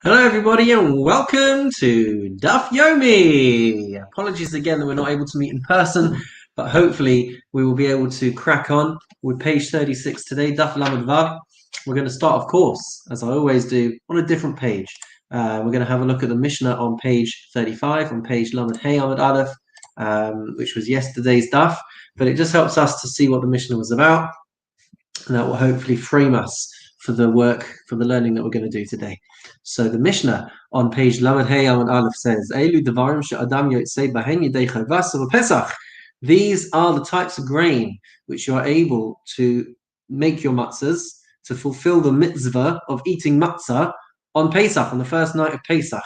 Hello, everybody, and welcome to Daf Yomi. Apologies again that we're not able to meet in person, but hopefully we will be able to crack on with page 36 today, Daf Lamed Vav. We're going to start, of course, as I always do, on a different page. We're going to have a look at the Mishnah on page 35, on page Lamed Hey Amud Aleph, which was yesterday's Daf, but it just helps us to see what the Mishnah was about, and that will hopefully frame us for the learning that we're going to do today. So the Mishnah on page Lamed Hey Amud Aleph says, "Elu devarim she'adam yotzei bahen yedei chavasa v'Pesach." These are the types of grain which you are able to make your matzahs, to fulfill the mitzvah of eating matzah on Pesach, on the first night of Pesach.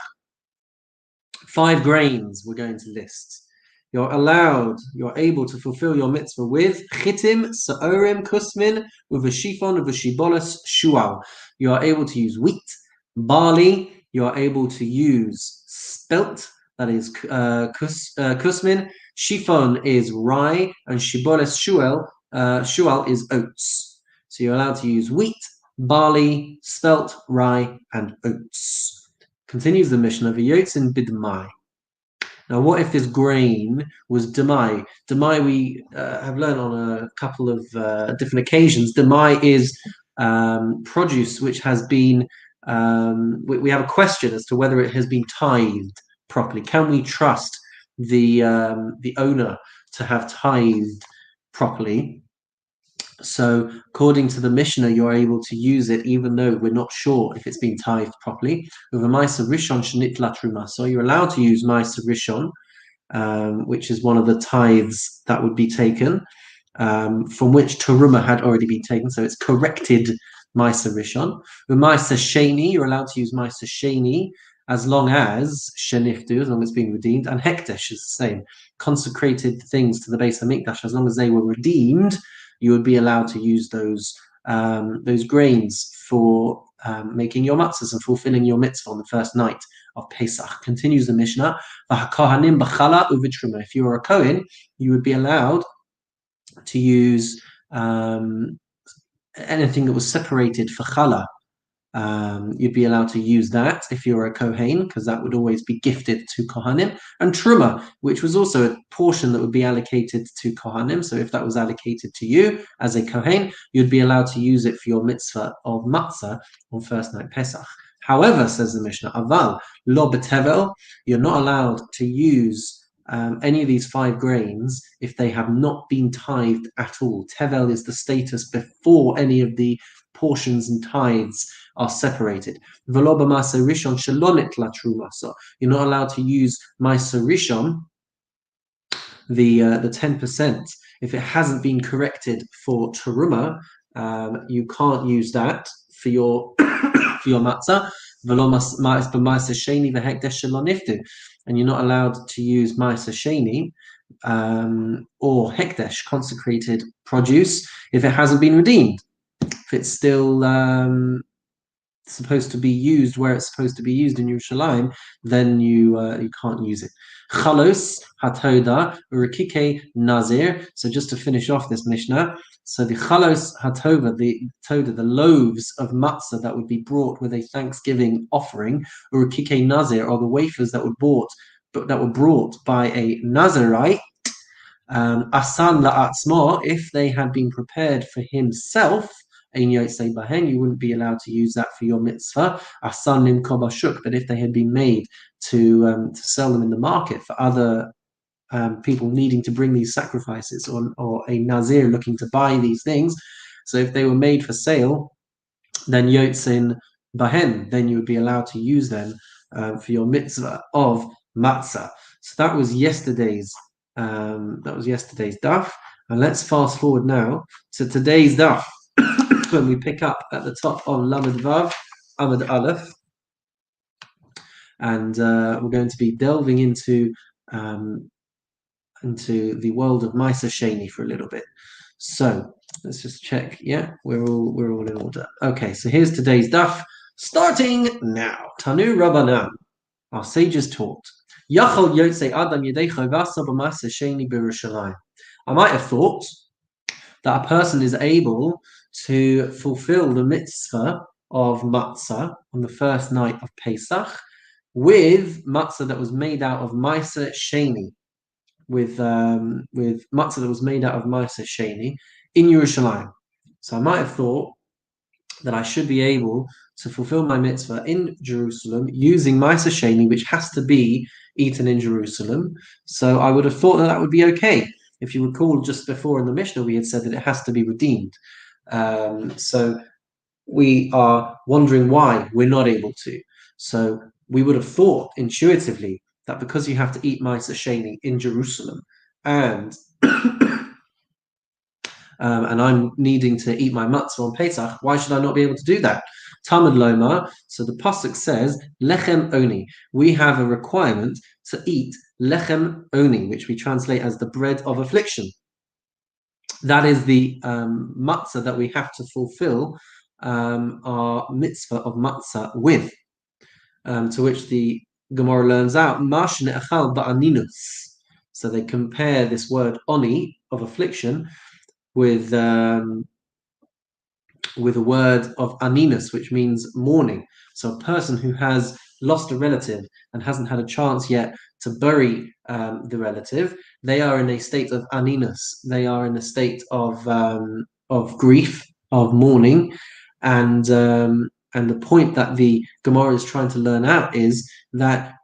5 grains we're going to list. You're able to fulfill your mitzvah with chitim, sa'orim, kusmin, with a shifon, with a shibolos, shual. You are able to use wheat, barley. You are able to use spelt, that is kusmin. Shifon is rye, and shibolos, shual is oats. So you're allowed to use wheat, barley, spelt, rye, and oats. Continues the Mishnah, v'yotzin bidmai. Now, what if this grain was demai? Demai we have learned on a couple of different occasions. Demai is produce which has been, we have a question as to whether it has been tithed properly. Can we trust the owner to have tithed properly? So, according to the Mishnah, you're able to use it even though we're not sure if it's been tithed properly. With a Ma'aser Rishon Shenitla Truma, so you're allowed to use Ma'aser Rishon, which is one of the tithes that would be taken, from which Teruma had already been taken, so it's corrected Ma'aser Rishon. With Ma'aser Sheni, you're allowed to use Ma'aser Sheni as long as Sheniftu, as long as it's being redeemed, and Hekdesh is the same. Consecrated things to the Beis Hamikdash, as long as they were redeemed, you would be allowed to use those grains for making your matzahs and fulfilling your mitzvah on the first night of Pesach. Continues the Mishnah. If you were a Kohen, you would be allowed to use anything that was separated for challah. You'd be allowed to use that if you're a Kohen, because that would always be gifted to Kohanim, and Truma, which was also a portion that would be allocated to Kohanim. So if that was allocated to you as a Kohen, you'd be allowed to use it for your mitzvah of matzah on first night Pesach. However, says the Mishnah, aval lo betevel, you're not allowed to use any of these 5 grains if they have not been tithed at all. Tevel is the status before any of the portions and tithes are separated. You're not allowed to use Ma'aser Rishon, the 10%, if it hasn't been corrected for Teruma. You can't use that for your for your matzah. And you're not allowed to use Ma'aser Sheni or Hekdesh, consecrated produce, if it hasn't been redeemed. If it's still supposed to be used where it's supposed to be used in Yerushalayim, then you can't use it. Chalos hatoda urikike nazir. So just to finish off this Mishnah, so the chalos hatova, the loaves of matzah that would be brought with a Thanksgiving offering, urikike nazir, or the wafers that were brought by a Nazirite, asan la'atzma, if they had been prepared for himself, you wouldn't be allowed to use that for your mitzvah. Asan limkor bashuk, but if they had been made to sell them in the market for other people needing to bring these sacrifices, or a nazir looking to buy these things, so if they were made for sale, then yotzin bahen, then you would be allowed to use them for your mitzvah of matzah. So that was yesterday's daf, and let's fast forward now to today's daf. When we pick up at the top of Lamed Vav Amud Aleph, and we're going to be delving into the world of Ma'aser Sheni for a little bit. So let's just check. Yeah, we're all in order. Okay, so here's today's daf, starting now. Tanu Rabbanan, our sages taught. Yachol Yotzei Adam Yedei Chavasa b'Ma'aser Sheni b'Yerushalayim. I might have thought that a person is able to fulfill the mitzvah of matzah on the first night of Pesach with matzah that was made out of Maisa Sheni, with matzah that was made out of Maisa Sheni in Yerushalayim. So I might have thought that I should be able to fulfill my mitzvah in Jerusalem using Maisa Sheni, which has to be eaten in Jerusalem. So I would have thought that would be okay. If you recall, just before in the Mishnah, we had said that it has to be redeemed. So we are wondering why we're not able to. So we would have thought intuitively that because you have to eat Maisa Sheni in Jerusalem and and I'm needing to eat my matzah on Pesach, why should I not be able to do that? Talmud Loma, so the pasuk says, lechem oni. We have a requirement to eat lechem oni, which we translate as the bread of affliction. That is the matzah that we have to fulfill our mitzvah of matzah with, to which the Gemara learns out, Mash ne'achal ba'aninus. So they compare this word oni, of affliction, with a word of aninus, which means mourning. So a person who has lost a relative and hasn't had a chance yet to bury the relative, they are in a state of aninus. They are in a state of grief, of mourning, and the point that the Gemara is trying to learn out is that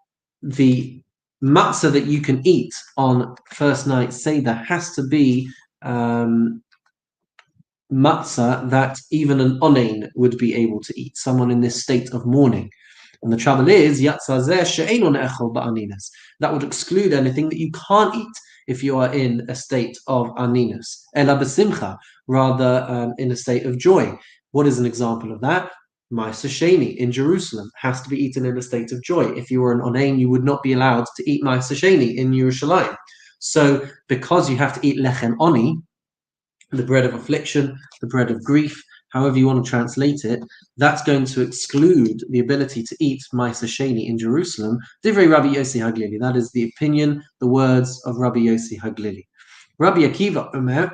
the matzah that you can eat on first night Seder has to be matzah that even an onain would be able to eat, someone in this state of mourning. And the trouble is, that would exclude anything that you can't eat if you are in a state of aninus. Ela b'simcha, rather in a state of joy. What is an example of that? Maisa Sheni in Jerusalem has to be eaten in a state of joy. If you were an onain, you would not be allowed to eat Maisa Sheni in Yerushalayim. So because you have to eat lechem oni, the bread of affliction, the bread of grief, however you want to translate it, that's going to exclude the ability to eat Maisa Sheni in Jerusalem. Divrei Rabbi Yossi Haglili. That is the opinion, the words of Rabbi Yossi Haglili. Rabbi Akiva Omer,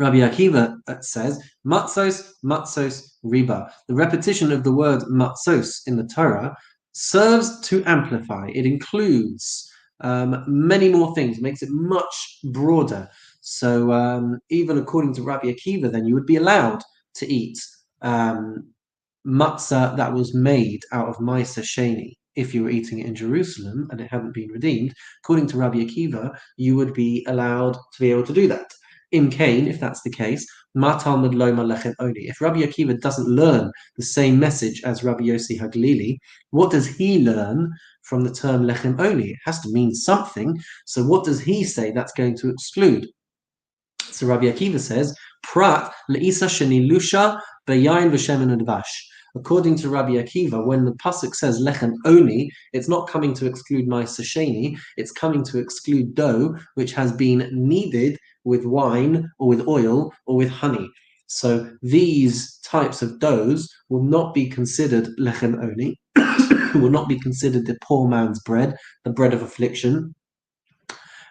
Rabbi Akiva says, matzos, matzos, riba. The repetition of the word matzos in the Torah serves to amplify. It includes many more things, makes it much broader. So even according to Rabbi Akiva, then you would be allowed to eat matzah that was made out of Maisa Sheni. If you were eating it in Jerusalem and it hadn't been redeemed, according to Rabbi Akiva, you would be allowed to be able to do that. In Cain, if that's the case, ma Talmud loma lechem oni. If Rabbi Akiva doesn't learn the same message as Rabbi Yossi Haglili, what does he learn from the term lechem oni? It has to mean something. So what does he say that's going to exclude? So Rabbi Akiva says, Prat le'isa sheni lusha beyayin v'shemen udvash. According to Rabbi Akiva, when the pasuk says lechem oni, it's not coming to exclude Maisa Sheni, it's coming to exclude dough which has been kneaded with wine or with oil or with honey. So these types of doughs will not be considered lechem oni, will not be considered the poor man's bread, the bread of affliction.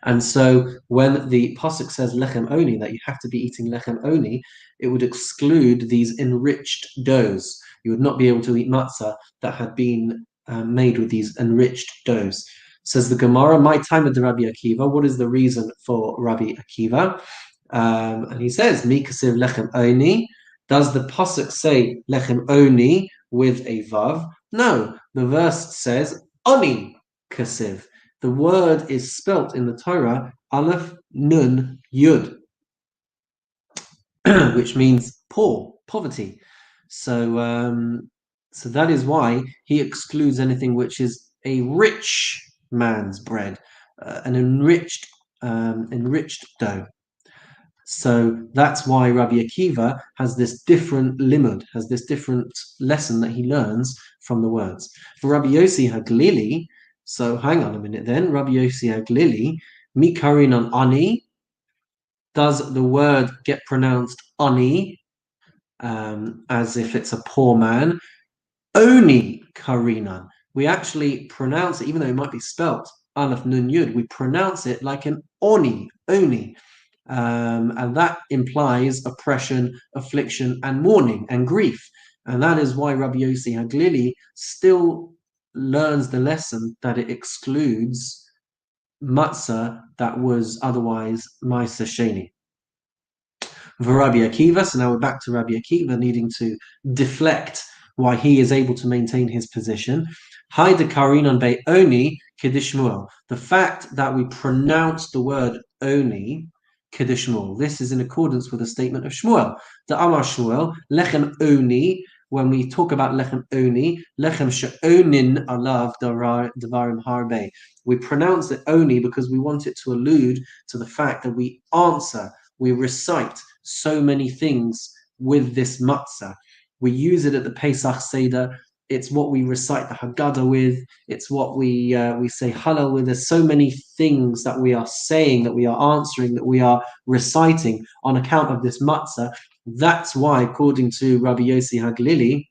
And so when the pasuk says lechem oni, that you have to be eating lechem oni, it would exclude these enriched doughs. You would not be able to eat matzah that had been made with these enriched doughs. Says the Gemara, my time at the Rabbi Akiva, what is the reason for Rabbi Akiva? And he says, Mi kasiv lechem oni. Does the pasuk say lechem oni with a vav? No, the verse says oni kasiv. The word is spelt in the Torah Aleph Nun Yud, which means poor, poverty. So, so that is why he excludes anything which is a rich man's bread, an enriched dough. So that's why Rabbi Akiva has this different limud, has this different lesson that he learns from the words. For Rabbi Yossi Haglili, so hang on a minute then, Rabbi Yossi Haglili, mikarin on ani, does the word get pronounced ani, as if it's a poor man? Oni karinan. We actually pronounce it, even though it might be spelt Aleph Nun Yud, we pronounce it like an oni. and that implies oppression, affliction, and mourning and grief. And that is why Rabbi Yossi Haglili still learns the lesson that it excludes matzah that was otherwise Maisa Sheni. For Rabbi Akiva, so now we're back to Rabbi Akiva needing to deflect why he is able to maintain his position. The fact that we pronounce the word oni, Shmuel. This is in accordance with the statement of Shmuel. The Amar Shmuel, lechem oni. When we talk about lechem oni, lechem she'onin alav davarim harbe. We pronounce it oni because we want it to allude to the fact that we answer, we recite so many things with this matzah. We use it at the Pesach Seder. It's what we recite the Haggadah with. It's what we say Hallel with. There's so many things that we are saying, that we are answering, that we are reciting on account of this matzah. That's why, according to Rabbi Yossi Haglili,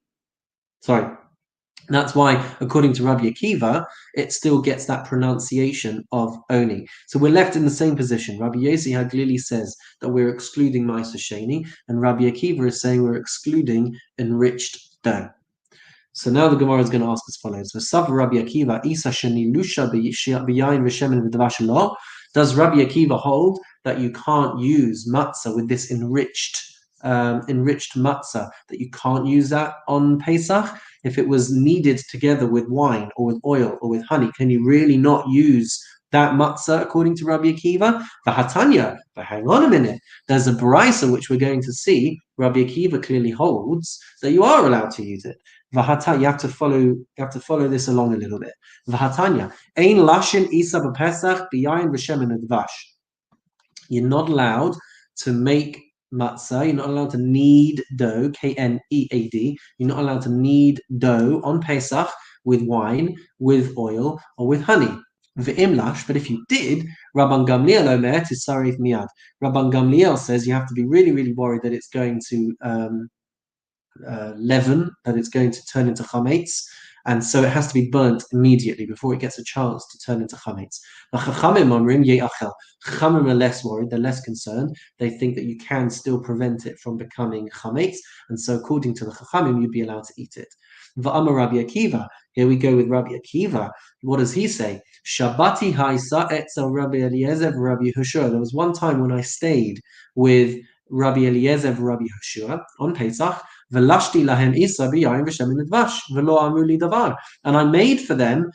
that's why, according to Rabbi Akiva, it still gets that pronunciation of oni. So we're left in the same position. Rabbi Yossi Haglili says that we're excluding Maisa Sheni, and Rabbi Akiva is saying we're excluding enriched dough. So now the Gemara is going to ask as follows: V'sav Rabbi Akiva isa sheni lusha b'yayin v'shemen v'davash lo. Does Rabbi Akiva hold that you can't use matzah with this enriched matzah, that you can't use that on Pesach? If it was kneaded together with wine or with oil or with honey, can you really not use that matzah according to Rabbi Akiva? V'hatanya, but hang on a minute. There's a baraisa which we're going to see. Rabbi Akiva clearly holds that you are allowed to use it. V'hatanya, you have to follow this along a little bit. V'hatanya, ein lashin isa b'pesach b'yayin v'shemen advash. You're not allowed to make matzah, you're not allowed to knead dough, K-N-E-A-D, you're not allowed to knead dough on Pesach with wine, with oil, or with honey. V'imlash, but if you did, Rabban Gamliel omer tisarif miyad. Rabban Gamliel says you have to be really, really worried that it's going to leaven, that it's going to turn into chametz, and so it has to be burnt immediately before it gets a chance to turn into chametz. The Chachamim omrim ye'achel. Chachamim are less worried, they're less concerned. They think that you can still prevent it from becoming chametz, and so according to the Chachamim, you'd be allowed to eat it. V'amar Rabbi Akiva. Here we go with Rabbi Akiva. What does he say? Shabbati ha'isa etzel Rabbi Eliezer Rabbi Yehoshua. There was one time when I stayed with Rabbi Eliezer Rabbi Yehoshua on Pesach. Velashti lahem isa b'yayin v'shemen advash v'lo amuli davar. And I made for them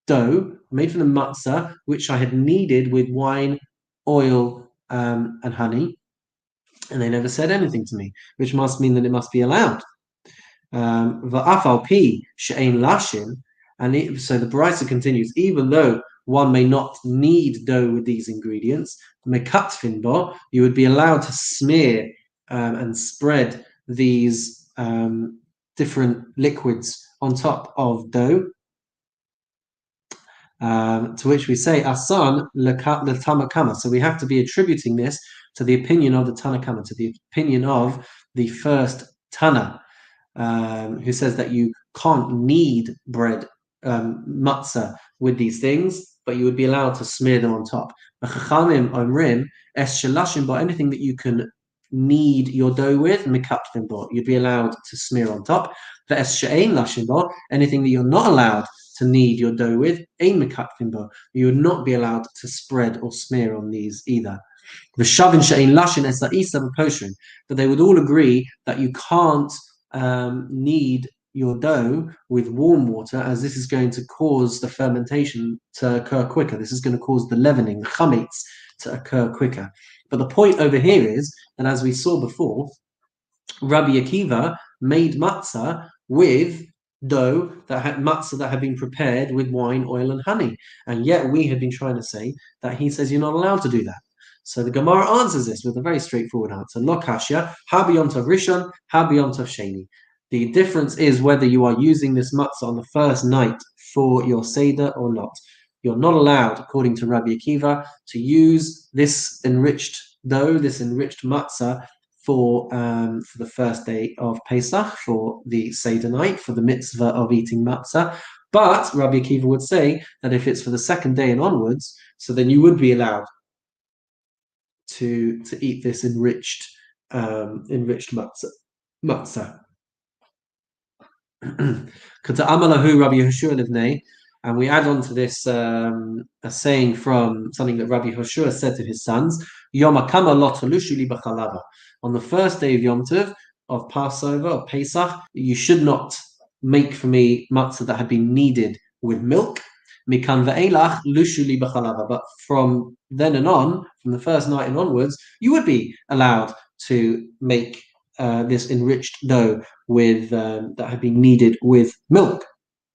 dough, made for them matzah, which I had kneaded with wine, oil, and honey, and they never said anything to me, which must mean that it must be allowed. V'afal pi she'ein lashin, and so the baraisa continues. Even though one may not knead dough with these ingredients, mekatfin bo, you would be allowed to smear and spread these different liquids on top of dough. To which we say asan l'tamakama. So we have to be attributing this to the opinion of the Tanakama, to the opinion of the first Tana, who says that you can't knead bread, matzah, with these things, but you would be allowed to smear them on top. Chachamim omrim es shelashim, but anything that you can knead your dough with, mikatfin bo, you'd be allowed to smear on top. Ve'es she'ein lashim bo, anything that you're not allowed to knead your dough with, ein mikatfin bo, you would not be allowed to spread or smear on these either. V'shavin she'ein lashin es ha'isa b'poshin, but they would all agree that you can't knead your dough with warm water, as this is going to cause the fermentation to occur quicker. This is going to cause the leavening, the chametz, to occur quicker. But the point over here is that, as we saw before, Rabbi Akiva made matzah with dough that had been prepared with wine, oil, and honey, and yet we had been trying to say that he says you're not allowed to do that. So the Gemara answers this with a very straightforward answer. Lo kashya, ha b'yom tov rishon, ha b'yom tov sheni. The difference is whether you are using this matzah on the first night for your Seder or not. You're not allowed, according to Rabbi Akiva, to use this enriched dough, this enriched matzah, for the first day of Pesach, for the Seder night, for the mitzvah of eating matzah. But Rabbi Akiva would say that if it's for the second day and onwards, so then you would be allowed to eat this enriched matzah. And we add on to this a saying from something that Rabbi Hoshua said to his sons: on the first day of Yom Tov, of Passover, of Pesach, you should not make for me matzah that had been kneaded with milk. But from then and on, from the first night and onwards, you would be allowed to make this enriched dough with that had been kneaded with milk.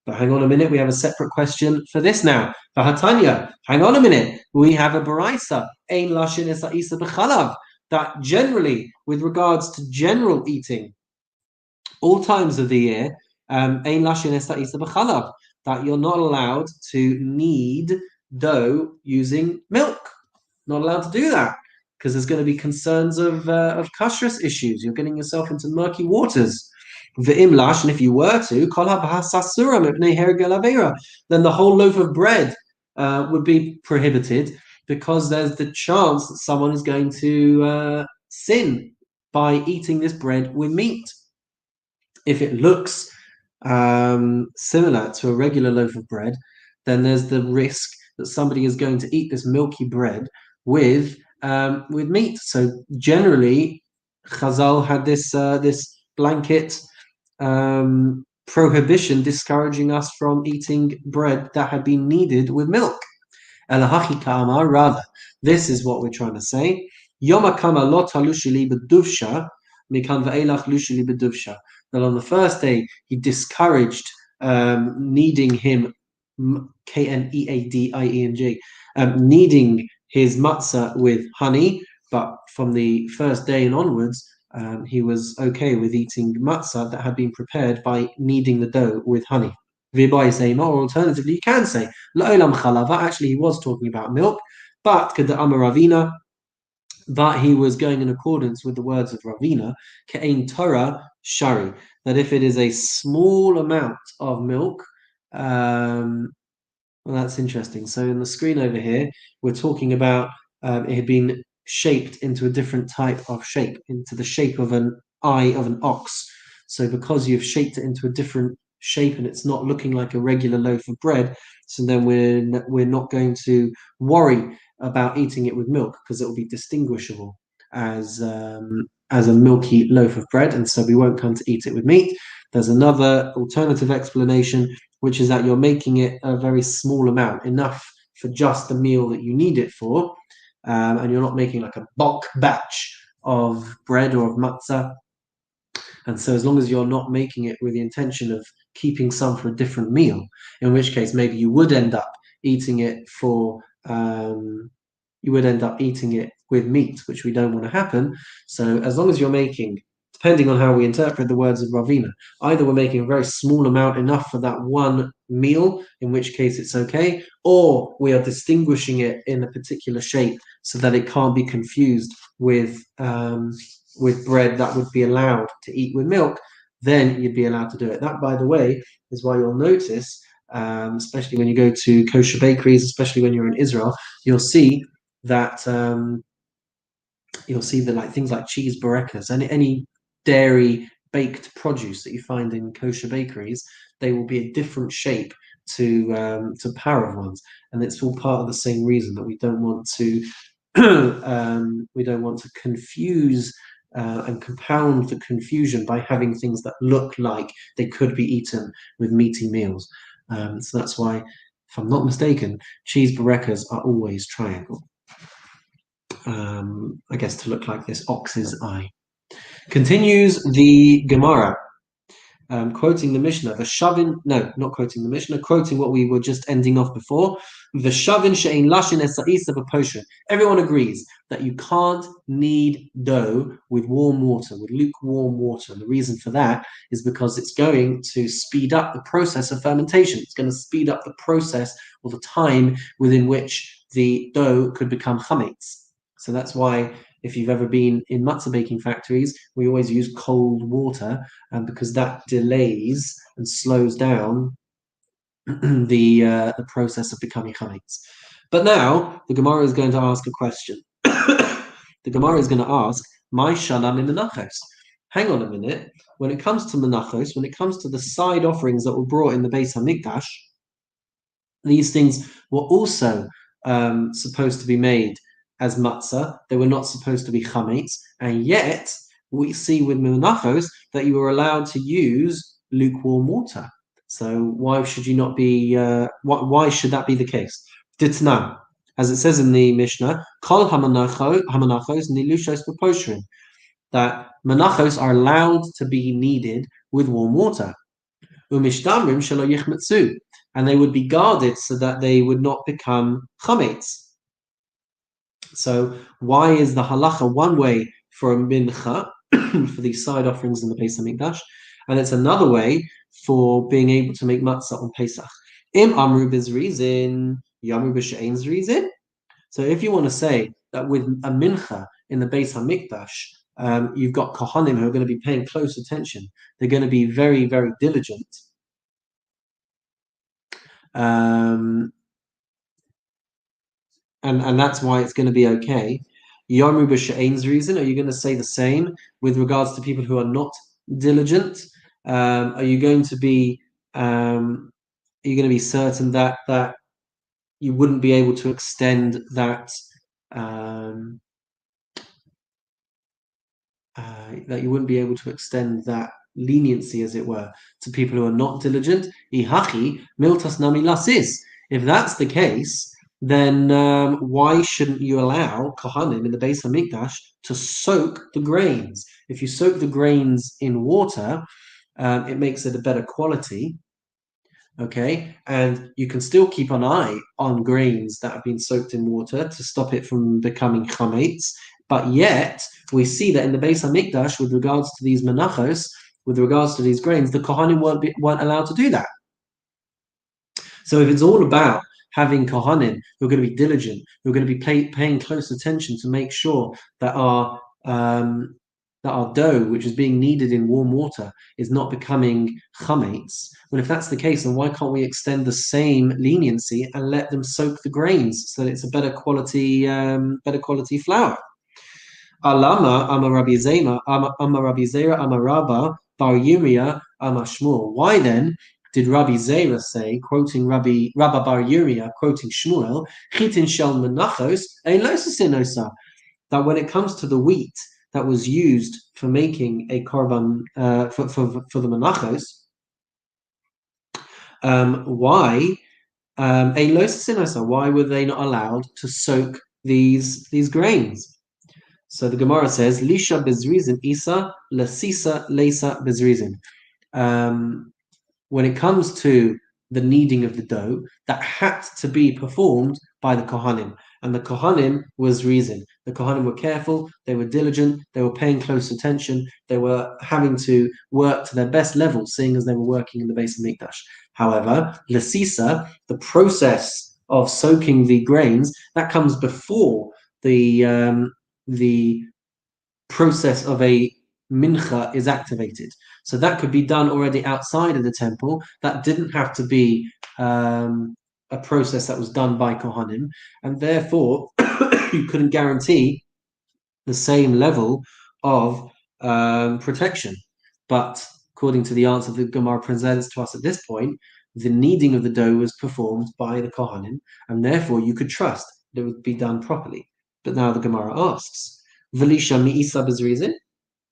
But hang on a minute, we have a separate question for this now. Vahatanya, hang on a minute, we have a baraisa, ein lashin esa isa b'chalav, that generally, with regards to general eating, all times of the year, ein lashin esa isa b'chalav, that you're not allowed to knead dough using milk. Not allowed to do that, because there's going to be concerns of kashrus issues. You're getting yourself into murky waters. V'imlash, and if you were to, then the whole loaf of bread would be prohibited, because there's the chance that someone is going to sin by eating this bread with meat. If it looks similar to a regular loaf of bread, then there's the risk that somebody is going to eat this milky bread with meat. So generally, Chazal had this blanket prohibition discouraging us from eating bread that had been kneaded with milk. Rather, this is what we're trying to say. That on the first day he discouraged kneading him, Kneading, kneading his matzah with honey, but from the first day and onwards, he was okay with eating matzah that had been prepared by kneading the dough with honey. Or alternatively, you can say, La'olam chalava, actually he was talking about milk, but Ravina, but he was going in accordance with the words of Ravina, Ke'ein Torah Shari, that if it is a small amount of milk, well, that's interesting. So in the screen over here, we're talking about it had been shaped into a different type of shape, into the shape of an eye of an ox. So because you've shaped it into a different shape and it's not looking like a regular loaf of bread, so then we're not going to worry about eating it with milk, because it will be distinguishable as a milky loaf of bread, and so we won't come to eat it with meat. There's another alternative explanation, which is that you're making it a very small amount, enough for just the meal that you need it for, and you're not making like a bulk batch of bread or of matzah. And so as long as you're not making it with the intention of keeping some for a different meal, in which case maybe you would end up eating it with meat, which we don't want to happen. So as long as you're making, depending on how we interpret the words of Ravina, either we're making a very small amount, enough for that one meal, in which case it's okay, or we are distinguishing it in a particular shape so that it can't be confused with bread that would be allowed to eat with milk, then you'd be allowed to do it. That, by the way, is why you'll notice, especially when you go to kosher bakeries, especially when you're in Israel, you'll see that like things like cheese burekas and any dairy baked produce that you find in kosher bakeries, they will be a different shape to parav ones, and it's all part of the same reason that we don't want to confuse and compound the confusion by having things that look like they could be eaten with meaty meals. So that's why, if I'm not mistaken, cheese burekas are always triangle. I guess to look like this ox's eye. Continues the Gemara, quoting the Mishnah. Not quoting the Mishnah, quoting what we were just ending off before. Everyone agrees that you can't knead dough with warm water, with lukewarm water. And the reason for that is because it's going to speed up the process of fermentation. It's going to speed up the process or the time within which the dough could become chametz. So that's why, if you've ever been in matzah baking factories, we always use cold water, because that delays and slows down the process of becoming chametz. But now the Gemara is going to ask a question. The Gemara is going to ask, my shanam in menachos. Hang on a minute. When it comes to menachos, when it comes to the side offerings that were brought in the Beis Hamikdash, these things were also supposed to be made as matzah. They were not supposed to be chametz, and yet we see with menachos that you were allowed to use lukewarm water. So why should you not be? Why should that be the case? Ditnan, as it says in the Mishnah, kol hamanachos nilushos b'poshrin, that menachos are allowed to be kneaded with warm water. Umishtamrim shelo yichmetzu, and they would be guarded so that they would not become chametz. So why is the halacha one way for a mincha, for these side offerings in the Pesach Mikdash, and it's another way for being able to make matzah on Pesach? Im amru bizrizin, yamru b'she'ein zrizin. So if you want to say that with a mincha in the Beis Hamikdash, you've got kohanim who are going to be paying close attention. They're going to be very, very diligent. And that's why it's going to be okay. Yomi b'she'ein's reason. Are you going to say the same with regards to people who are not diligent? Are you going to be certain that you wouldn't be able to extend that leniency, as it were, to people who are not diligent? Ihachi miltas nami lasis. If that's the case, then why shouldn't you allow kohanim in the Beis Hamikdash to soak the grains? If you soak the grains in water, it makes it a better quality. Okay, and you can still keep an eye on grains that have been soaked in water to stop it from becoming chametz. But yet, we see that in the Beis Hamikdash, with regards to these menachos, with regards to these grains, the kohanim weren't allowed to do that. So if it's all about having kohanim who are going to be diligent, who are going to be paying close attention to make sure that our dough, which is being kneaded in warm water, is not becoming chametz, well, if that's the case, then why can't we extend the same leniency and let them soak the grains so that it's a better quality flour? Alama Amar Rabbi Zera Amar Rabba Bar Yirmiyah Amar Shmuel. Why then did Rabbi Zera say, quoting Rabbi Bar Yirmiyah, quoting Shmuel, Chitin shel menachos ein lo sasinosa, that when it comes to the wheat that was used for making a korban for the menachos, why were they not allowed to soak these grains? So the Gemara says, Lisha bezrizin isa, lasisa leisa bezrizin. When it comes to the kneading of the dough, that had to be performed by the kohanim. And the kohanim was reason. The kohanim were careful, they were diligent, they were paying close attention, they were having to work to their best level, seeing as they were working in the Beis Hamikdash. However, lasisa, the process of soaking the grains, that comes before the process of a mincha is activated. So that could be done already outside of the temple. That didn't have to be a process that was done by kohanim, and therefore you couldn't guarantee the same level of protection. But according to the answer the Gemara presents to us at this point, the kneading of the dough was performed by the kohanim, and therefore you could trust that it would be done properly. But now the Gemara asks, Velisha mi'isa bezrizin?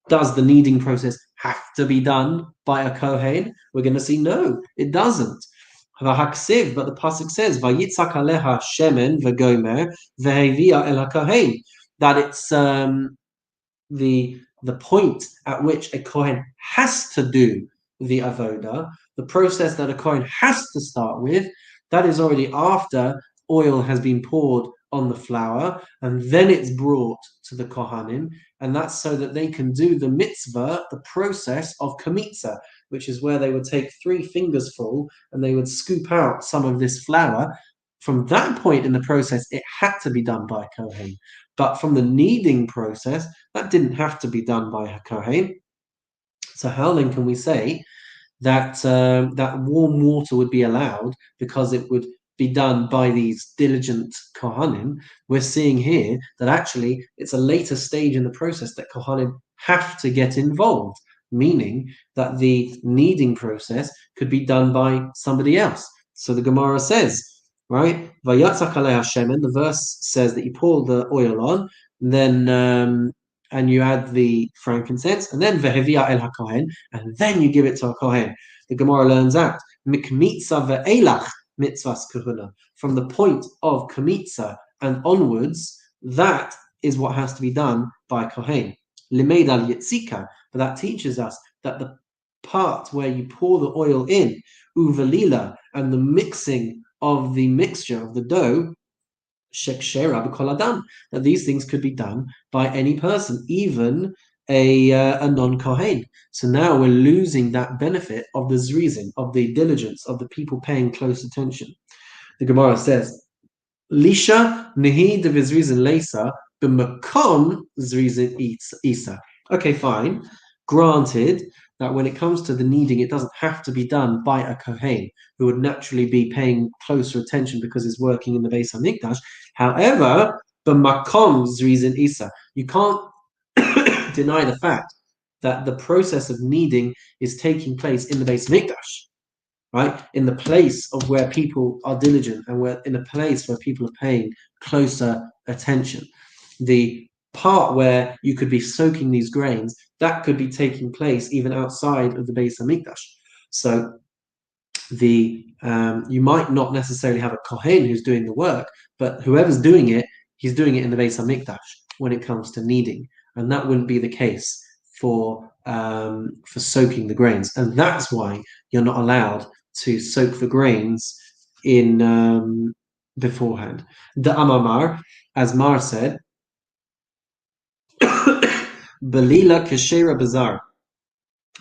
Does the kneading process have to be done by a kohen? We're going to see no, it doesn't. But the pasuk says, "Vayitzak aleha shemen v'gomer v'hevia el hakohen," that it's the point at which a kohen has to do the avoda, the process that a kohen has to start with. That is already after oil has been poured on the flour, and then it's brought to the kohanim, and that's so that they can do the mitzvah, the process of kamitza, which is where they would take 3 fingers full and they would scoop out some of this flour. From that point in the process, it had to be done by a kohen. But from the kneading process, that didn't have to be done by a kohen. So how then can we say that that warm water would be allowed because it would be done by these diligent Kohanim, we're seeing here that actually it's a later stage in the process that Kohanim have to get involved, meaning that the kneading process could be done by somebody else. So the Gemara says, right, Vayatzak alei hashemen, the verse says that you pour the oil on, then and you add the frankincense, and then vehevia el hakohen, and then you give it to a kohen. The Gemara learns out mikmitza ve'elach mitzvahs kahuna. From the point of kmitza and onwards, that is what has to be done by kohen. Limeid al yitzika, but that teaches us that the part where you pour the oil in, uvalila, and the mixing of the mixture of the dough, shekshera b'kol adam, that these things could be done by any person, even a non-kohen. So now we're losing that benefit of the zrizin, of the diligence, of the people paying close attention. The Gemara says, Lisha nehi de vizrizin leisa b'makom zrizin isa. Okay, fine. Granted that when it comes to the kneading, it doesn't have to be done by a kohen who would naturally be paying closer attention because he's working in the Beis HaMikdash. However, b'makom zrizin isa, you can't deny the fact that the process of kneading is taking place in the Beis HaMikdash, right? In the place of where people are diligent and where in a place where people are paying closer attention. The part where you could be soaking these grains, that could be taking place even outside of the Beis HaMikdash. So you might not necessarily have a kohen who's doing the work, but whoever's doing it, he's doing it in the Beis HaMikdash when it comes to kneading, and that wouldn't be the case for soaking the grains, and that's why you're not allowed to soak the grains in beforehand. The Amamar, as Mar said, Belila keshera bazar.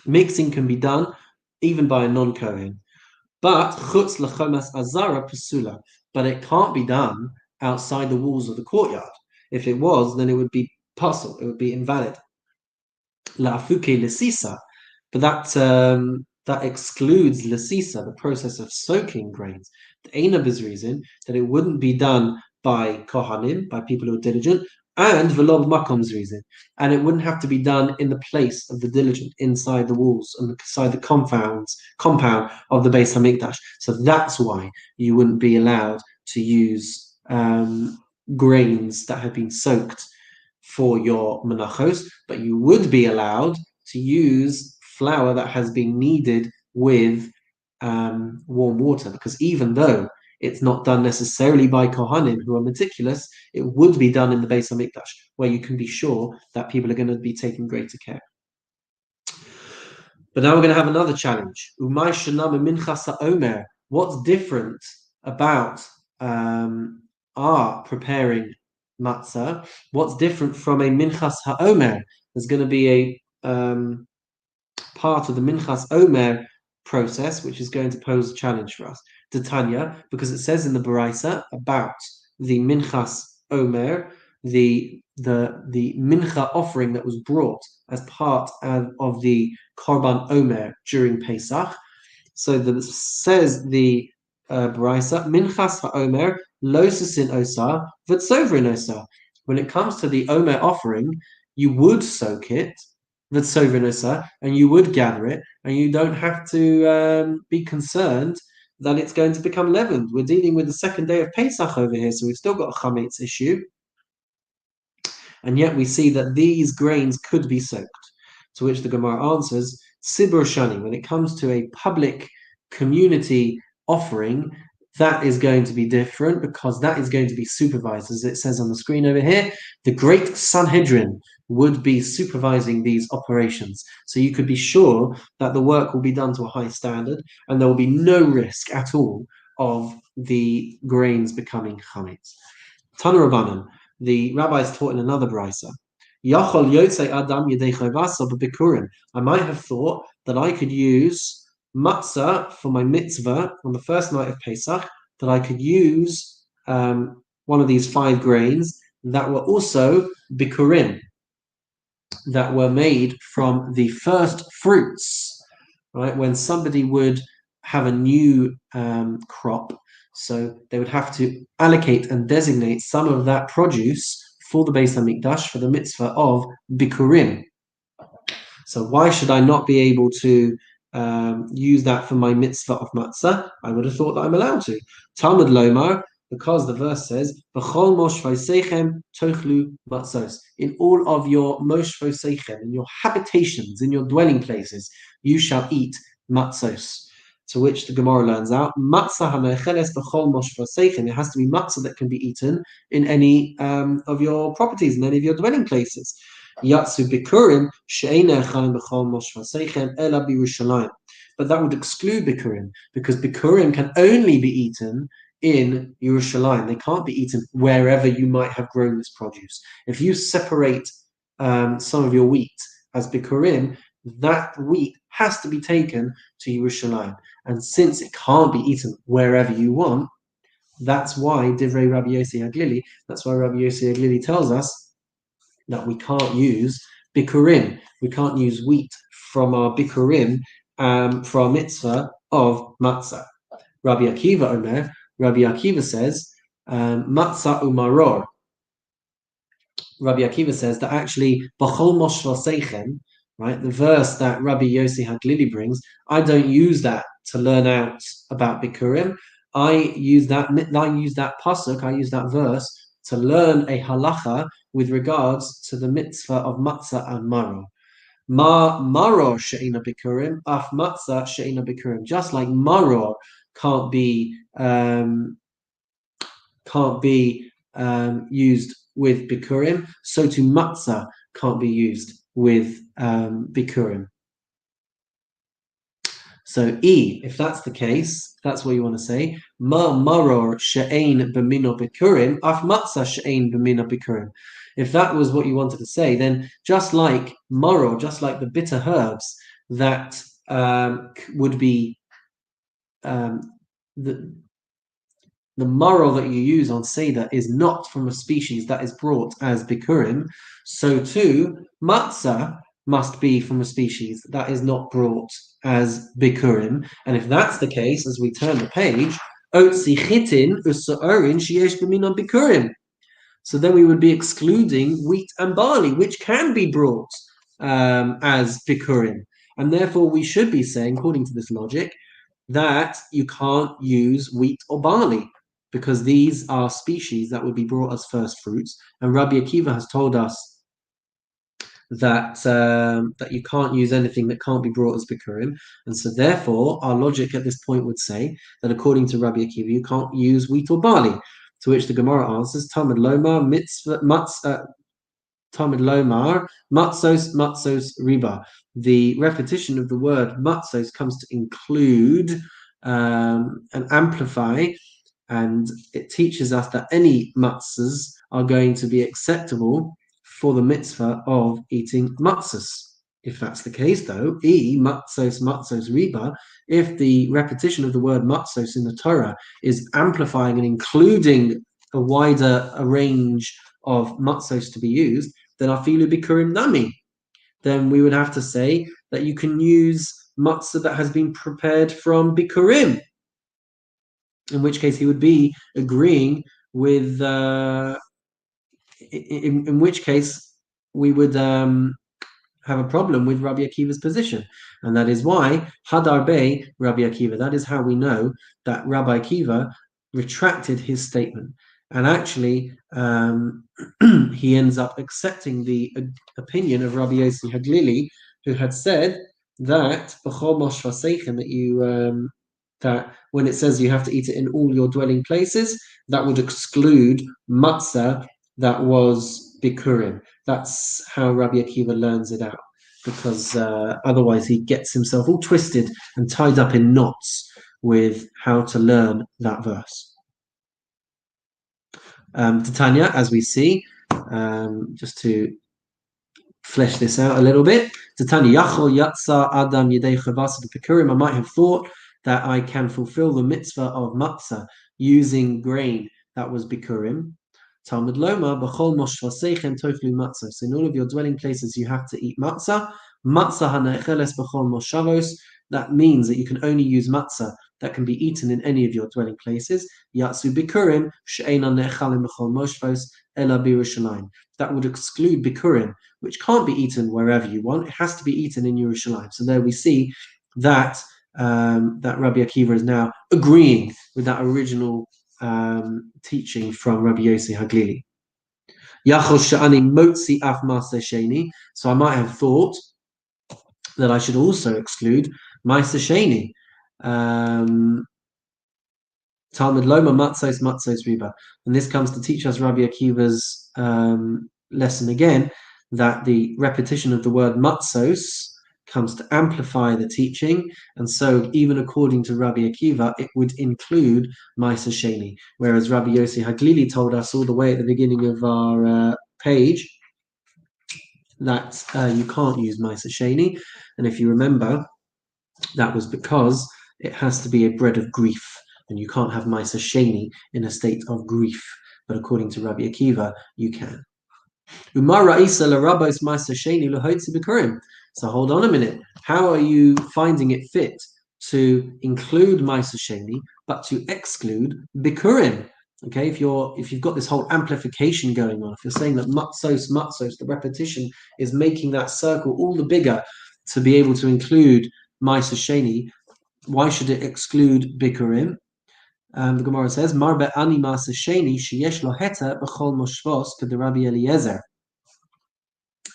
Mixing can be done even by a non-kohen, but chutz lechomas azara pasula. But it can't be done outside the walls of the courtyard. If it was, then it would be puzzle. It would be invalid. La'afuke lesisa, but that excludes lesisa, the process of soaking grains. The Einab is reason that it wouldn't be done by kohanim, by people who are diligent, and velob makom's reason, and it wouldn't have to be done in the place of the diligent, inside the walls and inside the compound of the Beis Hamikdash. So that's why you wouldn't be allowed to use grains that have been soaked for your menachos, but you would be allowed to use flour that has been kneaded with warm water, because even though it's not done necessarily by Kohanim who are meticulous, it would be done in the Beis HaMikdash, where you can be sure that people are going to be taking greater care. But now we're going to have another challenge. Umay shanam minchas ha'omer. What's different about our preparing matzah? What's different from a minchas ha'omer? There's going to be a part of the minchas omer process which is going to pose a challenge for us. Tanya, because it says in the Baraisa about the minchas omer, the mincha offering that was brought as part of the korban omer during Pesach. So that says the Baraisa, minchas haomer lo sisin osa v'tzovrin osa. When it comes to the omer offering, you would soak it v'tzovrin osa, and you would gather it, and you don't have to be concerned that it's going to become leavened. We're dealing with the second day of Pesach over here, so we've still got a chametz issue. And yet we see that these grains could be soaked. To which the Gemara answers, Sibur Shani, when it comes to a public community offering, that is going to be different, because that is going to be supervised. As it says on the screen over here, the great Sanhedrin would be supervising these operations. So you could be sure that the work will be done to a high standard, and there will be no risk at all of the grains becoming chametz. Tana Rabbanan, the rabbis taught in another brisa, Yachol yotzei adam yedei chavasa b'bikurim. I might have thought that I could use matzah for my mitzvah on the first night of Pesach, that I could use one of these 5 grains that were also bikurim, that were made from the first fruits, right? When somebody would have a new crop. So they would have to allocate and designate some of that produce for the Beis Hamikdash for the mitzvah of Bikurim. So why should I not be able to use that for my mitzvah of matzah? I would have thought that I'm allowed to. Talmud Lomar, because the verse says, "B'chol moshvosechem tochlu matzos." In all of your moshvosechem, in your habitations, in your dwelling places, you shall eat matzos. To which the Gemara learns out, matzah hamecheles b'chol moshvosechem. It has to be matzah that can be eaten in any of your properties, in any of your dwelling places. Yatsu bikurim she'eina echalim b'chol moshvosechem ela b'Yerushalayim. But that would exclude bikurim, because bikurim can only be eaten in Yerushalayim. They can't be eaten wherever you might have grown this produce. If you separate some of your wheat as bikurim, that wheat has to be taken to Yerushalayim. And since it can't be eaten wherever you want, that's why Divrei Rabbi Yossi Haglili, that's why Rabbi Yossi Haglili tells us that we can't use bikurim. We can't use wheat from our bikurim for our mitzvah of matzah. Rabbi Akiva Omer, Rabbi Akiva says, matzah umaror. Rabbi Akiva says that actually, b'chol moshvosechem, right, the verse that Rabbi Yossi Haglili brings, I don't use that to learn out about bikurim. I use that pasuk, I use that verse to learn a halacha with regards to the mitzvah of matzah and maror. Maror she'ina bikurim, af matzah she'ina bikurim. Just like maror can't be used with bikurim, so too matzah can't be used with bikurim. So if that's the case, that's what you want to say. Maror she'ein b'mino bikurim, af matzah she'ein b'mino bikurim. If that was what you wanted to say, then just like maror, just like the bitter herbs that would be the maror that you use on Seder is not from a species that is brought as bikurim, so too matzah must be from a species that is not brought as bikurim. And if that's the case, as we turn the page, otzi chitin u'sa'orin sheyesh b'minon bikurim. So then we would be excluding wheat and barley, which can be brought as bikurim. And therefore we should be saying, according to this logic, that you can't use wheat or barley, because these are species that would be brought as first fruits. And Rabbi Akiva has told us that that you can't use anything that can't be brought as bikurim, and so therefore our logic at this point would say that according to Rabbi Akiva you can't use wheat or barley. To which the Gemara answers, Talmud Lomar mitzvah matzah. Talmud Lomar matzos riba. The repetition of the word matzos comes to include and amplify, and it teaches us that any matzahs are going to be acceptable for the mitzvah of eating matzahs. If that's the case, though, matzos riba, if the repetition of the word matzos in the Torah is amplifying and including a wider range of matzos to be used, then afilu bikurim nami. Then we would have to say that you can use matzah that has been prepared from bikurim. In which case he would be agreeing with. In which case we would have a problem with Rabbi Akiva's position, and that is why Hadarbe Rabbi Akiva. That is how we know that Rabbi Akiva retracted his statement, and actually he ends up accepting the opinion of Rabbi Yossi Haglili, who had said that b'chol moshvosechem, that you that when it says you have to eat it in all your dwelling places, that would exclude matzah that was bikurim. That's how Rabbi Akiva learns it out, because otherwise he gets himself all twisted and tied up in knots with how to learn that verse. Titania, as we see, just to flesh this out a little bit, Titania Yachol Yatsa Adam Yedei Chavasa Bikurim. I might have thought that I can fulfill the mitzvah of matzah using grain that was bikurim. Talmud Loma b'chol moshvosechem tochlu matzah. So in all of your dwelling places, you have to eat matzah. Matzah hanecheles b'chol moshavos that means that you can only use matzah that can be eaten in any of your dwelling places. Yatsu bikurim she'eina ne'echalim b'chol moshvos ela b'Yerushalayim. That would exclude bikurim, which can't be eaten wherever you want. It has to be eaten in Yerushalayim. So there we see that that Rabbi Akiva is now agreeing with that original teaching from Rabbi Yossi Haglili. Yachol she'ani motzi af ma'aseh sheni. So I might have thought that I should also exclude ma'aseh sheni. Talmud loma matzos riba. And this comes to teach us Rabbi Akiva's lesson again, that the repetition of the word matzos comes to amplify the teaching, and so even according to Rabbi Akiva, it would include ma'aseh sheni, whereas Rabbi Yossi Haglili told us all the way at the beginning of our page that you can't use ma'aseh sheni, and if you remember, that was because it has to be a bread of grief, and you can't have ma'aseh sheni in a state of grief, but according to Rabbi Akiva, you can. Umar ra'isa l'rabos ma'aseh sheni l'hoitzi b'kurim. So hold on a minute. How are you finding it fit to include ma'aseh sheni but to exclude bikurim? Okay, if you've got this whole amplification going on, if you're saying that matzos, the repetition is making that circle all the bigger to be able to include ma'aseh sheni, why should it exclude bikurim? The Gemara says, "Marbe ani ma'aseh sheni sheyesh lo heta b'chol moshvos k'derabbi Eliezer."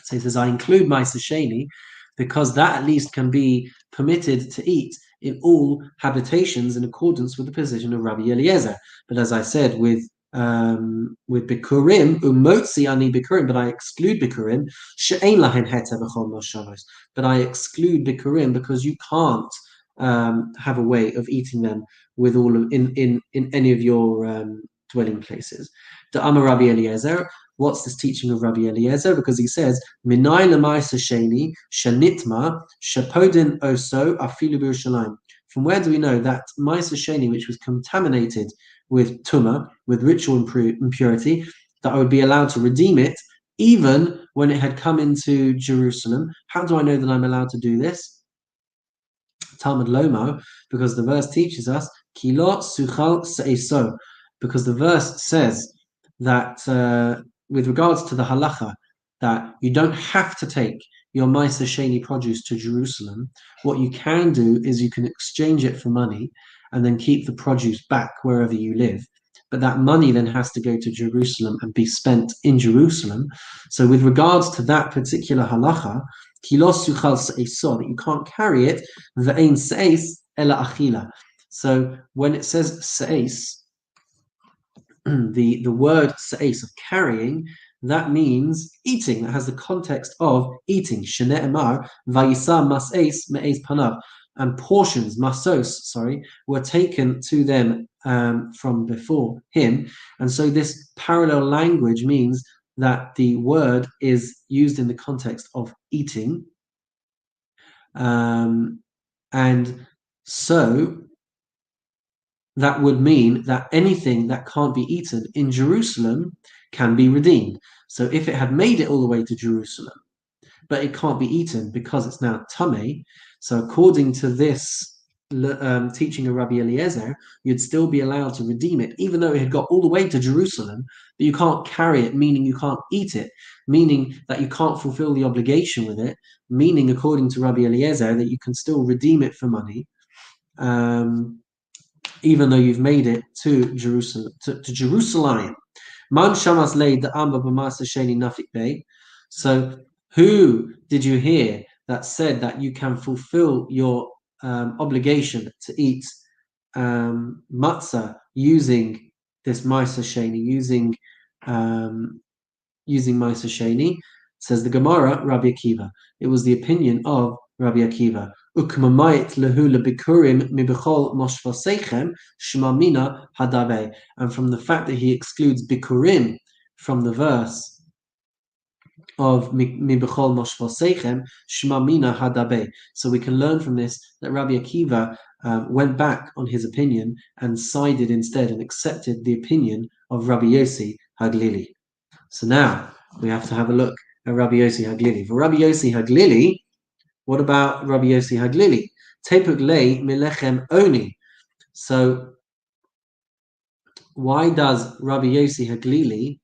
So he says, I include ma'aseh sheni because that at least can be permitted to eat in all habitations in accordance with the position of Rabbi Eliezer. But as I said, with bikurim, umotzi ani bikurim, but I exclude bikurim, she'ein lahen heta b'chol moshavos. But I exclude bikurim because you can't have a way of eating them with all of, in any of your dwelling places. The Amar Rabbi Eliezer. What's this teaching of Rabbi Eliezer? Because he says, "Minay l'ma'aseh sheni shenitma shapodin oso afilu b'Yerushalayim." From where do we know that ma'aseh sheni, which was contaminated with tumah, with ritual impurity, that I would be allowed to redeem it even when it had come into Jerusalem? How do I know that I'm allowed to do this? Talmud Lomo, because the verse teaches us, "Kilo suchal se'iso," because the verse says that with regards to the halacha, that you don't have to take your ma'aseh sheni produce to Jerusalem. What you can do is you can exchange it for money and then keep the produce back wherever you live. But that money then has to go to Jerusalem and be spent in Jerusalem. So with regards to that particular halacha, kilos suchal se'iso, that you can't carry it, ve'ein se'is ela achila. So when it says se'is, the word se'es of carrying, that means eating. That has the context of eating. Shene'emar vayisa mas'es me'es panav. And portions, masos, were taken to them from before him. And so this parallel language means that the word is used in the context of eating. And so that would mean that anything that can't be eaten in Jerusalem can be redeemed. So if it had made it all the way to Jerusalem, but it can't be eaten because it's now tamei, so according to this teaching of Rabbi Eliezer, you'd still be allowed to redeem it, even though it had got all the way to Jerusalem, but you can't carry it, meaning you can't eat it, meaning that you can't fulfill the obligation with it, meaning according to Rabbi Eliezer that you can still redeem it for money, even though you've made it to Jerusalem. Man shamas leid the amba b'ma'aseh sheni nafik bey. So who did you hear that said that you can fulfill your obligation to eat matzah using this ma'aseh sheni, using ma'aseh sheni? Says the Gemara, Rabbi Akiva. It was the opinion of Rabbi Akiva. And from the fact that he excludes bikurim from the verse of mibechol moshvosechem shmamina hadabe. So we can learn from this that Rabbi Akiva went back on his opinion and sided instead and accepted the opinion of Rabbi Yossi Haglili. So now we have to have a look at Rabbi Yossi Haglili. For Rabbi Yossi Haglili, what about Rabbi Yossi Haglili? tepuk lei milechem oni. So why does Rabbi Yossi Haglili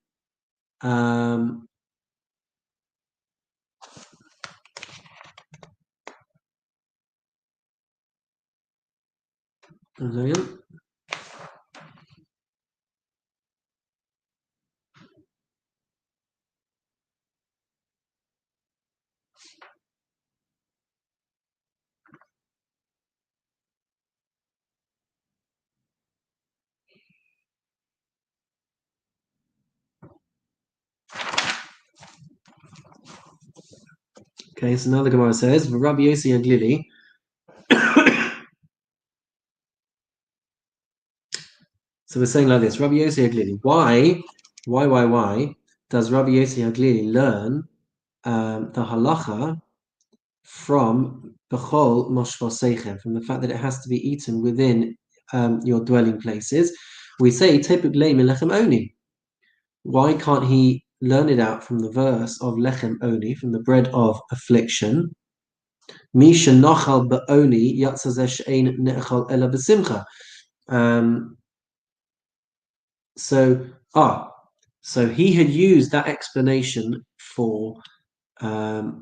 okay, so now the Gemara says, Rabbi Yossi Haglili. So we're saying like this, Rabbi Yossi Haglili. Why does Rabbi Yossi Haglili learn the halacha from bechol moshva seichem, from the fact that it has to be eaten within your dwelling places? We say tepuk lei milechem oni. Why can't he learn it out from the verse of lechem oni, from the bread of affliction? Misha nachal ba'oni yatzazeh she'ein ne'echal ela b'simcha. So he had used that explanation for the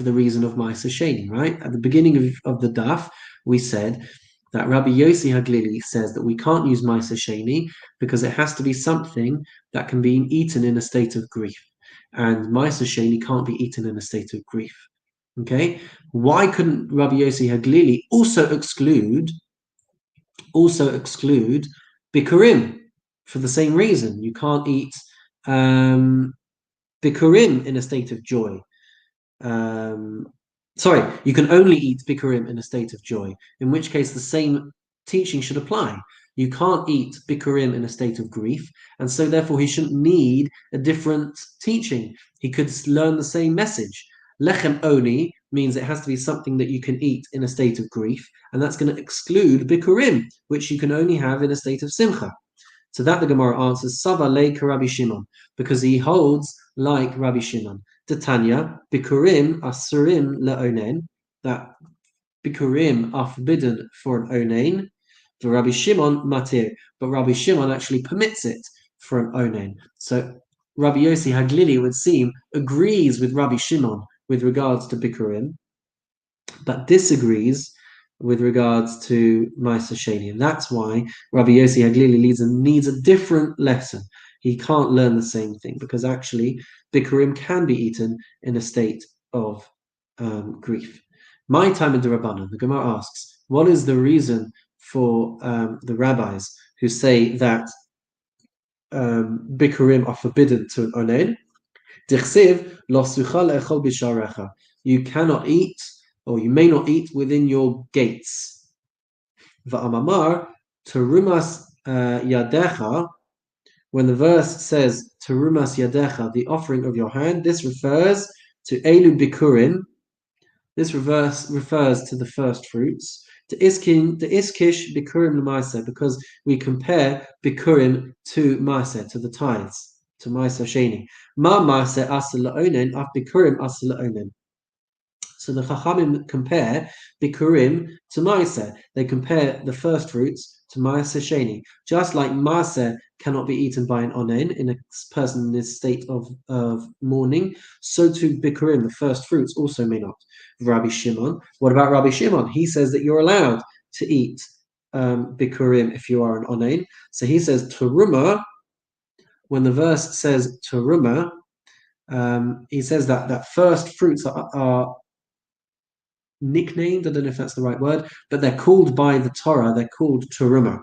reason of Ma'aser Sheni, right? At the beginning of the daf, we said that Rabbi Yossi Haglili says that we can't use Ma'aser Sheni because it has to be something that can be eaten in a state of grief, and Ma'aser Sheni can't be eaten in a state of grief. Okay, why couldn't Rabbi Yossi Haglili also exclude Bikurim? For the same reason, you can't eat Bikurim in a state of joy. You can only eat Bikurim in a state of joy, in which case the same teaching should apply. You can't eat Bikurim in a state of grief, and so therefore he shouldn't need a different teaching. He could learn the same message. Lechem oni means it has to be something that you can eat in a state of grief, and that's going to exclude Bikurim, which you can only have in a state of simcha. So that the Gemara answers, Sava leik Rabbi Shimon, because he holds like Rabbi Shimon. Tanya, Bikurim asurim le'onen, that Bikurim are forbidden for an onen. For Rabbi Shimon matir, but Rabbi Shimon actually permits it for an onen. So Rabbi Yossi Haglili would seem agrees with Rabbi Shimon with regards to Bikurim, but disagrees with regards to Ma'aser Sheni. And that's why Rabbi Yossi Haglili needs a different lesson. He can't learn the same thing, because actually Bikurim can be eaten in a state of grief. My time in the Rabbanan, the Gemara asks, what is the reason for the rabbis who say that Bikurim are forbidden to an onen? Dichsiv lo suchal echol bisharecha. You cannot eat, or you may not eat within your gates. Va'amamar terumas yadecha. When the verse says terumas yadecha, the offering of your hand, this refers to elu bikurim. This refers to the first fruits. To iskish bikurim l'maaseh, because we compare bikurim to maaseh, to the tithes, to Ma'aser Sheni. Ma maaseh aseh la'onen, af bikurim aseh la'onen. So the Chachamim compare Bikurim to Ma'aser. They compare the first fruits to Ma'aser Sheni. Just like Ma'aser cannot be eaten by an onen, in a person in this state of mourning, so too Bikurim, the first fruits, also may not. Rabbi Shimon. What about Rabbi Shimon? He says that you're allowed to eat Bikurim if you are an onen. So he says Teruma. When the verse says Teruma, he says that first fruits are nicknamed, I don't know if that's the right word, but they're called by the Torah, they're called Teruma.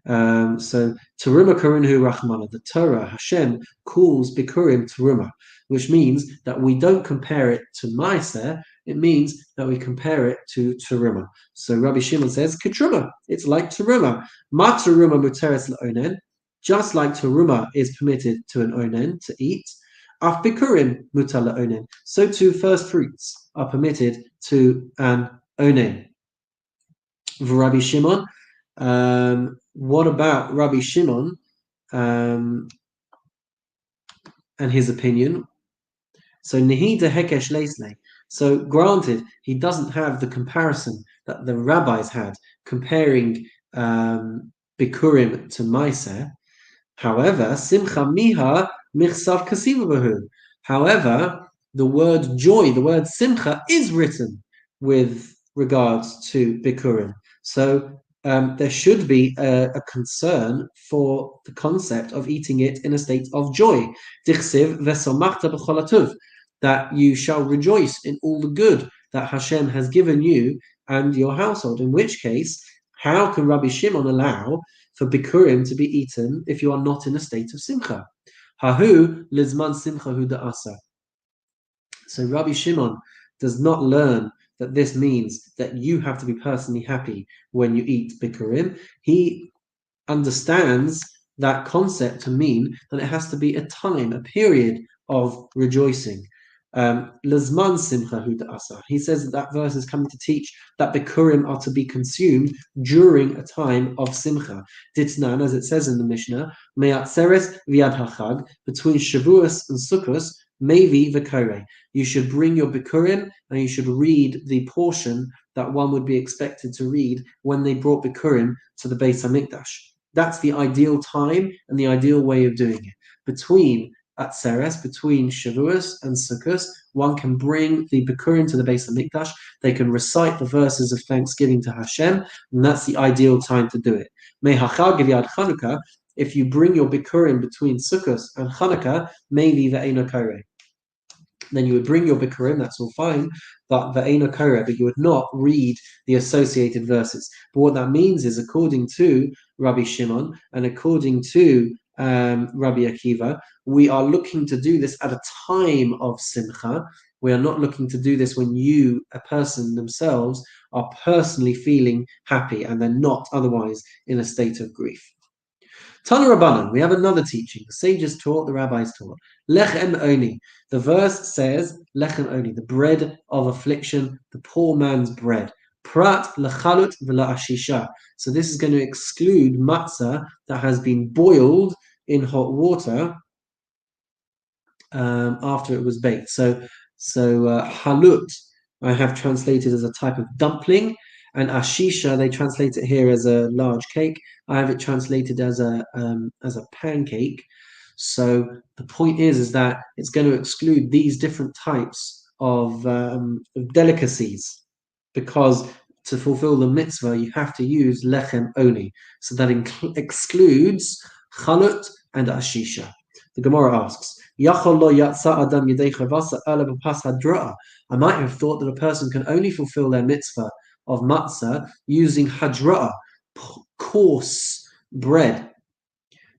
So Teruma Karunhu Rahmana, the Torah, Hashem calls Bikurim Teruma, which means that we don't compare it to Ma'aser, it means that we compare it to Teruma. So Rabbi Shimon says, Ketruma, it's like Teruma. Ma Teruma Muteres L'onen, just like Teruma is permitted to an onen to eat, Af Bikurim Mutar L'onen, so too first fruits are permitted to an onen. Rabbi Shimon, what about Rabbi Shimon and his opinion? So Nihida Hekesh Leisle. So granted, he doesn't have the comparison that the rabbis had comparing Bikurim to Maaseh. However, Simcha Miha Michsav Kasivabahu. However, the word joy, the word Simcha, is written with regards to Bikurim. So there should be a concern for the concept of eating it in a state of joy. Dichsiv vesomachta b'cholatuv, that you shall rejoice in all the good that Hashem has given you and your household. In which case, how can Rabbi Shimon allow for Bikurim to be eaten if you are not in a state of Simcha? Hahu lizman simcha hu da'asa. So Rabbi Shimon does not learn that this means that you have to be personally happy when you eat Bikurim. He understands that concept to mean that it has to be a time, a period of rejoicing. Lazman simcha hu da'asa. He says that verse is coming to teach that Bikurim are to be consumed during a time of simcha. Ditnan, as it says in the Mishnah, me'atzeres v'yad hachag, between Shavuos and Sukkos, mevi v'koreh. You should bring your Bikurim and you should read the portion that one would be expected to read when they brought Bikurim to the Beis Hamikdash. That's the ideal time and the ideal way of doing it. Between Atzeres, between Shavuos and Sukkos, one can bring the Bikurim to the Beis Hamikdash. They can recite the verses of thanksgiving to Hashem, and that's the ideal time to do it. Mehachal Givyad Chanukah, if you bring your Bikurim between Sukkos and Chanukah, maybe ve'eino koreh. Then you would bring your Bikurim, that's all fine, but ve'eino koreh, but you would not read the associated verses. But what that means is, according to Rabbi Shimon and according to Rabbi Akiva, we are looking to do this at a time of simcha. We are not looking to do this when you, a person themselves, are personally feeling happy and they're not otherwise in a state of grief. Tana Rabbanan, we have another teaching. The sages taught, the rabbis taught. Lechem oni. The verse says, lechem oni, the bread of affliction, the poor man's bread. Prat lechalut v'la'ashisha. So this is going to exclude matzah that has been boiled in hot water after it was baked. So halut I have translated as a type of dumpling, and ashisha they translate it here as a large cake. I have it translated as a pancake. So the point is that it's going to exclude these different types of delicacies, because to fulfill the mitzvah you have to use lechem oni. So that excludes chalut and ashisha. The Gemara asks, I might have thought that a person can only fulfill their mitzvah of matzah using hadra'ah, coarse bread.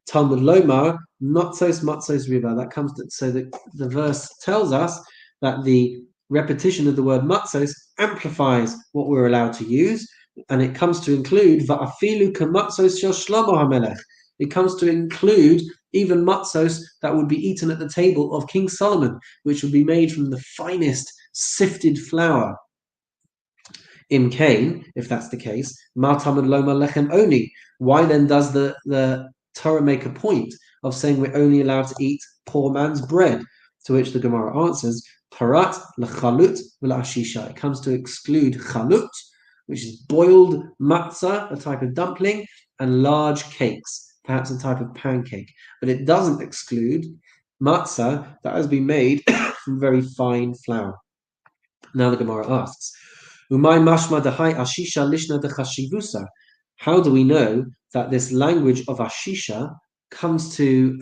Talmud Lomar, matzos riba. That comes to, so that the verse tells us that the repetition of the word matzos amplifies what we're allowed to use, and it comes to include va'afilu kamatzos shel Shlomo HaMelech. It comes to include even matzos that would be eaten at the table of King Solomon, which would be made from the finest sifted flour. In Cain, if that's the case, ma tamad loma lechem oni. Why then does the Torah make a point of saying we're only allowed to eat poor man's bread? To which the Gemara answers, parat lechalut v'la'ashisha. It comes to exclude chalut, which is boiled matzah, a type of dumpling, and large cakes, perhaps a type of pancake. But it doesn't exclude matzah that has been made from very fine flour. Now the Gemara asks, Umay mashma dahai ashisha lishna dechashivusa. How do we know that this language of ashisha comes to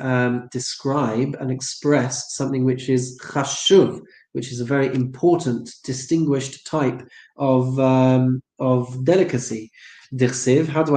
describe and express something which is chashuv, which is a very important, distinguished type of delicacy? Dirsiv. How do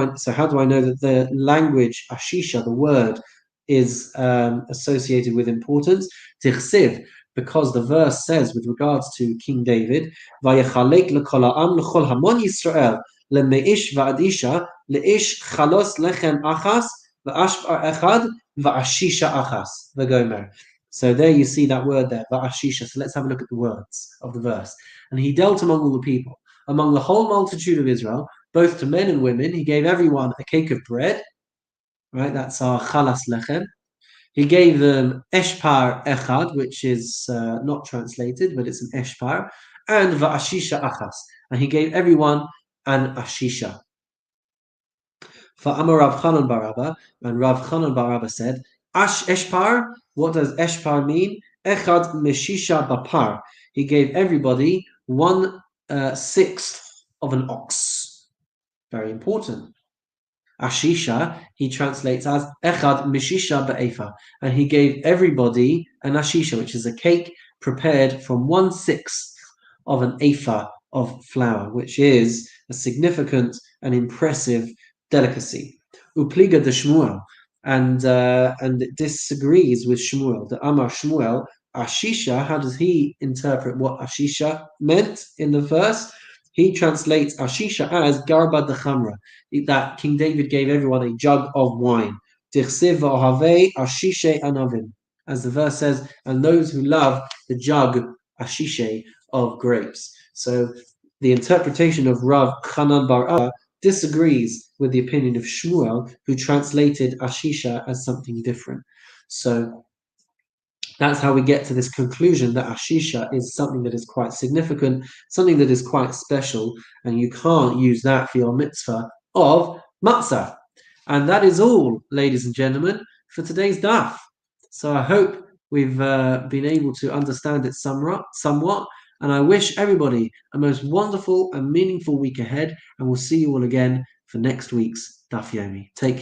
I know that the language ashisha, the word, is associated with importance? Dirsiv. Because the verse says, with regards to King David, "Vayechalek lekol ha'am lechol hamon Yisrael lemeish va'adisha leish chalos lechem achas va'ashpar echad va'ashisha achas v'gomer." So there you see that word there, va'ashisha. So let's have a look at the words of the verse. And he dealt among all the people, among the whole multitude of Israel, both to men and women. He gave everyone a cake of bread. Right, that's our chalas lechem. He gave them eshpar echad, which is not translated, but it's an eshpar, and va'ashisha achas, and he gave everyone an ashisha. Amar Rav Chanan bar Abba, and Rav Chanan bar Abba said, Eshpar, what does Eshpar mean? Echad meshisha bapar. He gave everybody 1/6 of an ox. Very important. Ashisha, he translates as Echad meshisha ba'efa, and he gave everybody an ashisha, which is a cake prepared from 1/6 of an ephah of flour, which is a significant and impressive delicacy. Upliga de Shmuel, and it disagrees with Shmuel. The Amar Shmuel, Ashisha, how does he interpret what Ashisha meant in the verse? He translates Ashisha as Garba de Chamra, that King David gave everyone a jug of wine. Dichsiv v'ohavei Ashishe anavim, as the verse says, and those who love the jug, Ashishe, of grapes. So the interpretation of Rav Chanan bar Abba disagrees with the opinion of Shmuel, who translated Ashisha as something different. So that's how we get to this conclusion that Ashisha is something that is quite significant, something that is quite special, and you can't use that for your mitzvah of Matzah. And that is all, ladies and gentlemen, for today's daf. So I hope we've been able to understand it somewhat, and I wish everybody a most wonderful and meaningful week ahead, and we'll see you all again for next week's Daf Yomi. Take care.